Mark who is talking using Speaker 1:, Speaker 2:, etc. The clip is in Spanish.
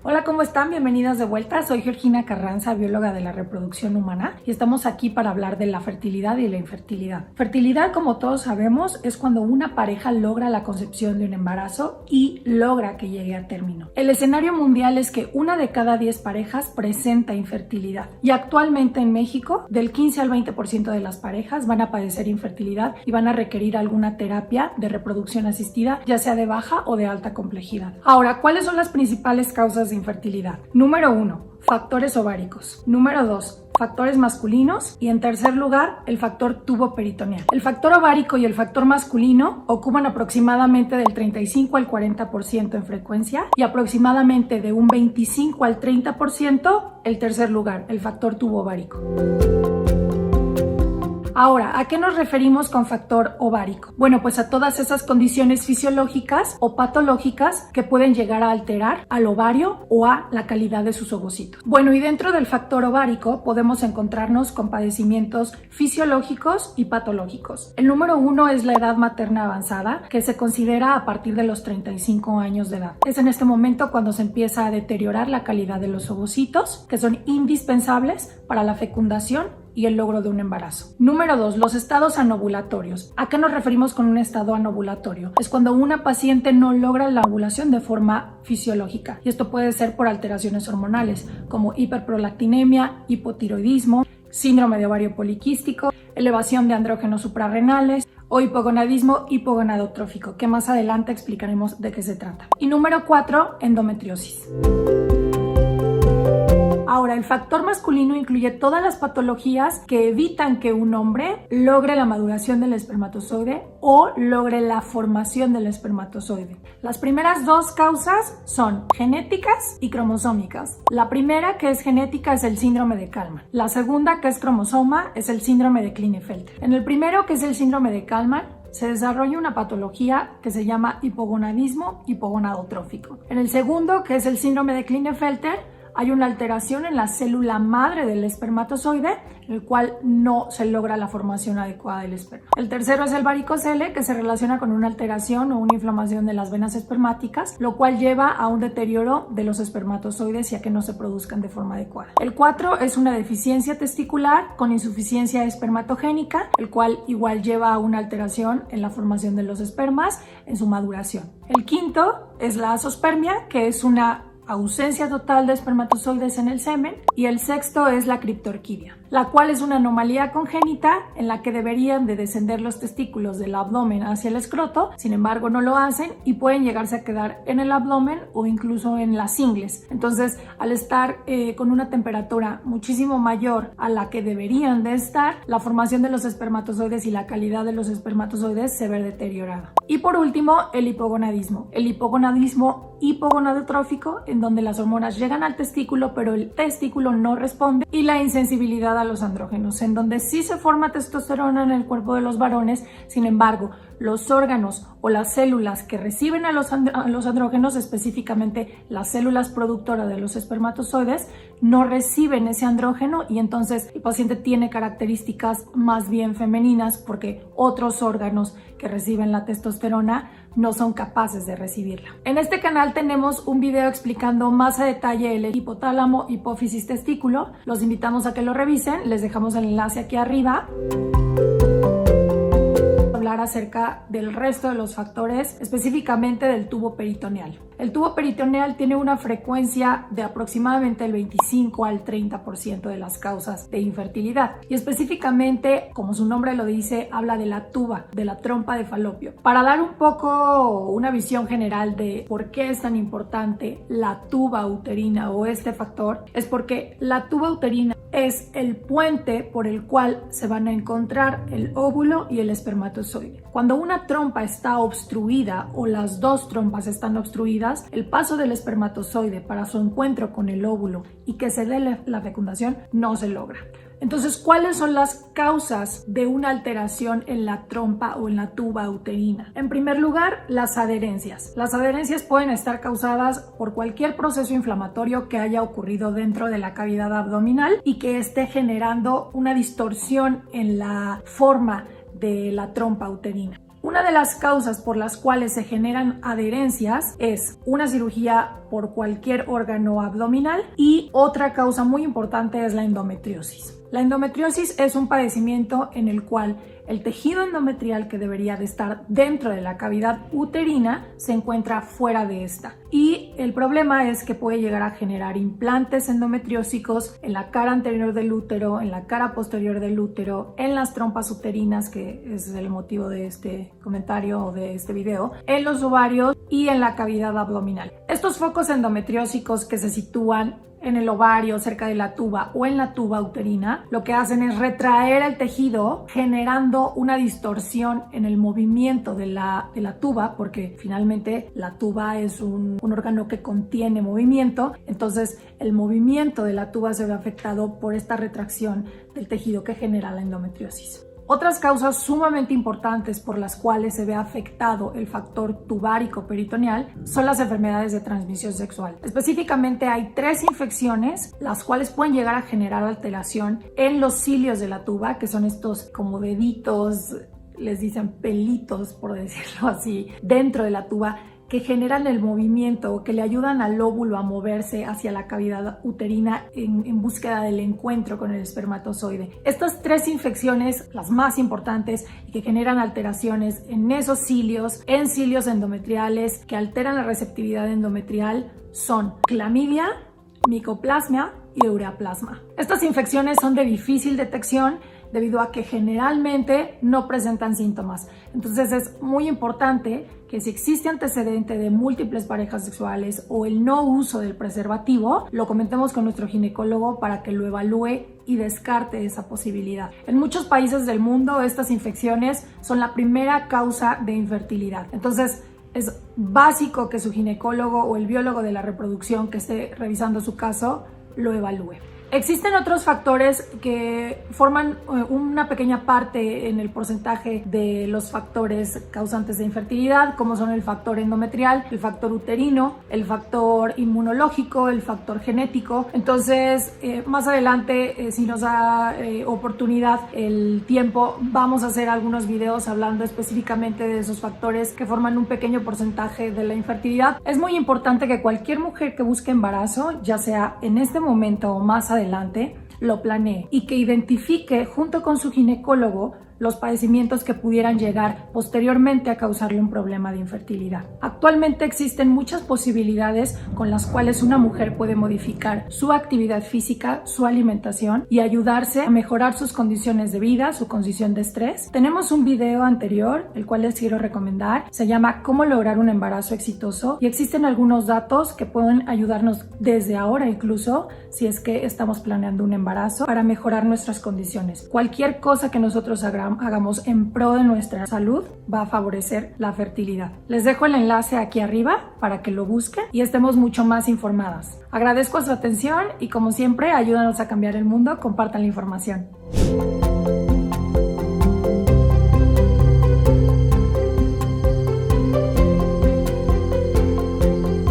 Speaker 1: Hola, ¿cómo están? Bienvenidas de vuelta. Soy Georgina Carranza, bióloga de la reproducción humana, y estamos aquí para hablar de la fertilidad y la infertilidad. Fertilidad, como todos sabemos, es cuando una pareja logra la concepción de un embarazo y logra que llegue a término. El escenario mundial es que una de cada 10 parejas presenta infertilidad, y actualmente en México, del 15 al 20% de las parejas van a padecer infertilidad y van a requerir alguna terapia de reproducción asistida, ya sea de baja o de alta complejidad. Ahora, ¿cuáles son las principales causas de infertilidad? Número 1, factores ováricos. Número 2, factores masculinos. Y en tercer lugar, el factor tubo peritoneal. El factor ovárico y el factor masculino ocupan aproximadamente del 35 al 40% en frecuencia y aproximadamente de un 25 al 30% el tercer lugar, el factor tubo ovárico. Ahora, ¿a qué nos referimos con factor ovárico? Bueno, pues a todas esas condiciones fisiológicas o patológicas que pueden llegar a alterar al ovario o a la calidad de sus ovocitos. Bueno, y dentro del factor ovárico podemos encontrarnos con padecimientos fisiológicos y patológicos. El número 1 es la edad materna avanzada, que se considera a partir de los 35 años de edad. Es en este momento cuando se empieza a deteriorar la calidad de los ovocitos, que son indispensables para la fecundación y el logro de un embarazo. Número 2, los estados anovulatorios. ¿A qué nos referimos con un estado anovulatorio? Es cuando una paciente no logra la ovulación de forma fisiológica, y esto puede ser por alteraciones hormonales como hiperprolactinemia, hipotiroidismo, síndrome de ovario poliquístico, elevación de andrógenos suprarrenales o hipogonadismo hipogonadotrófico, que más adelante explicaremos de qué se trata. Y número 4, endometriosis. Ahora, el factor masculino incluye todas las patologías que evitan que un hombre logre la maduración del espermatozoide o logre la formación del espermatozoide. Las primeras dos causas son genéticas y cromosómicas. La primera, que es genética, es el síndrome de Kallmann. La segunda, que es cromosoma, es el síndrome de Klinefelter. En el primero, que es el síndrome de Kallmann, se desarrolla una patología que se llama hipogonadismo hipogonadotrófico. En el segundo, que es el síndrome de Klinefelter, hay una alteración en la célula madre del espermatozoide, en el cual no se logra la formación adecuada del esperma. El tercero es el varicocele, que se relaciona con una alteración o una inflamación de las venas espermáticas, lo cual lleva a un deterioro de los espermatozoides y a que no se produzcan de forma adecuada. El 4 es una deficiencia testicular con insuficiencia espermatogénica, el cual igual lleva a una alteración en la formación de los espermas en su maduración. El quinto es la azospermia, que es una ausencia total de espermatozoides en el semen, y el sexto es la criptorquidia, la cual es una anomalía congénita en la que deberían de descender los testículos del abdomen hacia el escroto, sin embargo no lo hacen y pueden llegarse a quedar en el abdomen o incluso en las ingles. Entonces, al estar con una temperatura muchísimo mayor a la que deberían de estar, la formación de los espermatozoides y la calidad de los espermatozoides se ve deteriorada. Y por último, el hipogonadismo. El hipogonadismo hipogonadotrófico, en donde las hormonas llegan al testículo pero el testículo no responde, y la insensibilidad a los andrógenos, en donde sí se forma testosterona en el cuerpo de los varones, sin embargo los órganos o las células que reciben a los andrógenos, específicamente las células productoras de los espermatozoides, no reciben ese andrógeno, y entonces el paciente tiene características más bien femeninas porque otros órganos que reciben la testosterona no son capaces de recibirla. En este canal tenemos un video explicando más a detalle el hipotálamo, hipófisis, testículo. Los invitamos a que lo revisen, les dejamos el enlace aquí arriba. Hablar acerca del resto de los factores, específicamente del tubo peritoneal. El tubo peritoneal tiene una frecuencia de aproximadamente el 25 al 30% de las causas de infertilidad, y específicamente, como su nombre lo dice, habla de la tuba, de la trompa de falopio. Para dar un poco una visión general de por qué es tan importante la tuba uterina o este factor, es porque la tuba uterina es el puente por el cual se van a encontrar el óvulo y el espermatozoide. Cuando una trompa está obstruida o las dos trompas están obstruidas, el paso del espermatozoide para su encuentro con el óvulo y que se dé la fecundación no se logra. Entonces, ¿cuáles son las causas de una alteración en la trompa o en la tuba uterina? En primer lugar, las adherencias. Las adherencias pueden estar causadas por cualquier proceso inflamatorio que haya ocurrido dentro de la cavidad abdominal y que esté generando una distorsión en la forma de la trompa uterina. Una de las causas por las cuales se generan adherencias es una cirugía por cualquier órgano abdominal y otra causa muy importante es la endometriosis. La endometriosis es un padecimiento en el cual el tejido endometrial que debería de estar dentro de la cavidad uterina se encuentra fuera de esta. Y el problema es que puede llegar a generar implantes endometriósicos en la cara anterior del útero, en la cara posterior del útero, en las trompas uterinas, que es el motivo de este comentario o de este video, en los ovarios y en la cavidad abdominal. Estos focos endometriósicos que se sitúan en el ovario, cerca de la tuba o en la tuba uterina, lo que hacen es retraer el tejido, generando una distorsión en el movimiento de la tuba, porque finalmente la tuba es un órgano que contiene movimiento, entonces el movimiento de la tuba se ve afectado por esta retracción del tejido que genera la endometriosis. Otras causas sumamente importantes por las cuales se ve afectado el factor tubárico peritoneal son las enfermedades de transmisión sexual. Específicamente hay 3 infecciones las cuales pueden llegar a generar alteración en los cilios de la tuba, que son estos como deditos, les dicen pelitos por decirlo así, dentro de la tuba, que generan el movimiento o que le ayudan al óvulo a moverse hacia la cavidad uterina en búsqueda del encuentro con el espermatozoide. Estas 3 infecciones, las más importantes y que generan alteraciones en esos cilios, en cilios endometriales que alteran la receptividad endometrial, son clamidia, micoplasma y ureaplasma. Estas infecciones son de difícil detección debido a que generalmente no presentan síntomas. Entonces es muy importante que si existe antecedente de múltiples parejas sexuales o el no uso del preservativo, lo comentemos con nuestro ginecólogo para que lo evalúe y descarte esa posibilidad. En muchos países del mundo estas infecciones son la primera causa de infertilidad. Entonces es básico que su ginecólogo o el biólogo de la reproducción que esté revisando su caso lo evalúe. Existen otros factores que forman una pequeña parte en el porcentaje de los factores causantes de infertilidad, como son el factor endometrial, el factor uterino, el factor inmunológico, el factor genético. Entonces, más adelante, si nos da oportunidad el tiempo, vamos a hacer algunos videos hablando específicamente de esos factores que forman un pequeño porcentaje de la infertilidad. Es muy importante que cualquier mujer que busque embarazo, ya sea en este momento o más adelante, lo planee y que identifique junto con su ginecólogo los padecimientos que pudieran llegar posteriormente a causarle un problema de infertilidad. Actualmente existen muchas posibilidades con las cuales una mujer puede modificar su actividad física, su alimentación y ayudarse a mejorar sus condiciones de vida, su condición de estrés. Tenemos un video anterior, el cual les quiero recomendar, se llama Cómo lograr un embarazo exitoso y existen algunos datos que pueden ayudarnos desde ahora incluso si es que estamos planeando un embarazo para mejorar nuestras condiciones. Cualquier cosa que nosotros hagamos en pro de nuestra salud va a favorecer la fertilidad. Les dejo el enlace aquí arriba para que lo busquen y estemos mucho más informadas. Agradezco su atención y como siempre, ayúdanos a cambiar el mundo, compartan la información.